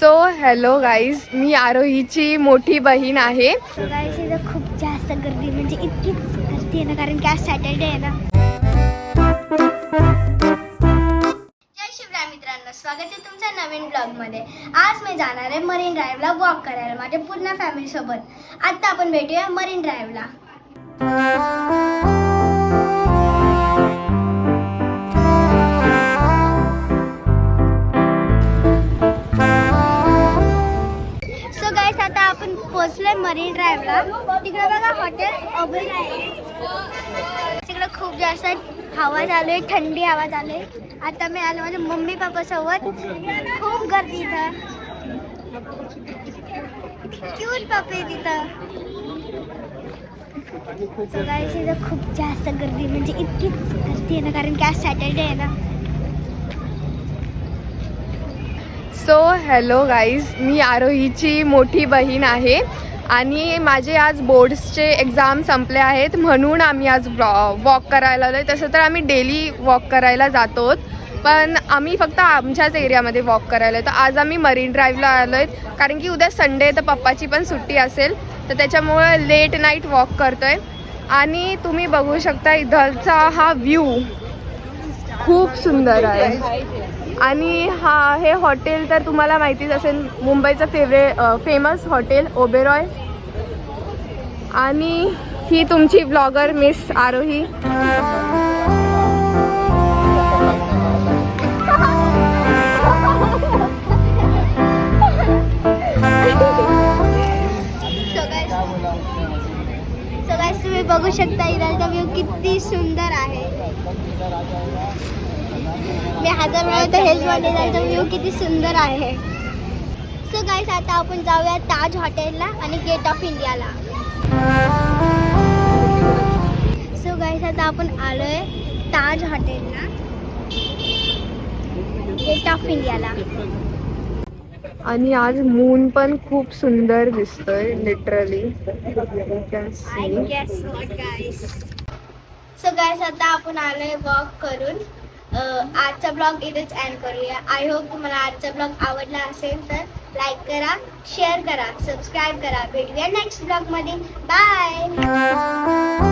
So hello guys, मी आरोहीची मोठी बहीण आहे. गाईज इथं खूप जास्त गर्दी, म्हणजे इतकी गर्दी आहे ना, कारण की आज सॅटर्डे आहे ना. जय शिवराय मित्रांनो, स्वागत आहे तुमच्या नवीन ब्लॉगमध्ये. आज मी जाणार आहे मरीन ड्राईव्हला वॉक करायला माझ्या पूर्ण फॅमिली सोबत. आता आपण भेटूया मरीन ड्राईव्हला. आता आपण पोहोचलोय मरीन ड्राईव्हला. तिकडे बघा हॉटेल ओबेरॉय आहे. तिकडे खूप जास्त हवा चालू आहे, थंडी हवा चालू आहे. आता मी आलो माझ्या मम्मी पप्पा सोबत. खूप गर्दी इथं, क्यूट पप्पी तिथं. गाईस इथं खूप जास्त गर्दी, म्हणजे इतकी गर्दी आहे ना, कारण की आज सॅटर्डे आहे ना. सो हॅलो गाईज, मी आरोहीची मोठी बहीण आहे आणि माझे आज बोर्ड्सचे एक्झाम संपले आहेत, म्हणून आम्ही आज वॉक करायला आलो आहे. तसं तर आम्ही डेली वॉक करायला जातो, पण आम्ही फक्त आमच्याच एरियामध्ये वॉक करायला. तर आज आम्ही मरीन ड्राईव्हला आलो आहेत, कारण की उद्या संडे तर पप्पाची पण सुट्टी असेल, तर त्याच्यामुळे लेट नाईट वॉक करतो आहे. आणि तुम्ही बघू शकता इथलचा हा व्ह्यू खूप सुंदर आहे. आणि हे हॉटेल तर तुम्हाला माहितीच असेल, मुंबईचं फेमस हॉटेल ओबेरॉय. आणि ही तुमची ब्लॉगर मिस आरोही. तुम्ही बघू शकता इथलचा व्ह्यू किती सुंदर आहे. मी हजार वेळा तर हेच म्हणते, त्यांचा व्ह्यू किती सुंदर आहे. सो गाईस, आता आपण जाऊया ताज हॉटेलला आणि गेट ऑफ इंडियाला. सो गाईस, आता आपण आलोय ताज हॉटेलला, गेट ऑफ इंडियाला. आणि आज मून पण खूप सुंदर दिसतोय, लिटरली. सो गाईस, आता आपण आलोय वॉक करून. आजचा ब्लॉग इथेच एंड करूया. आय होप तुम्हाला आजचा ब्लॉग आवडला असेल तर लाईक करा, शेअर करा, सबस्क्राईब करा. भेटूया नेक्स्ट ब्लॉगमध्ये. बाय.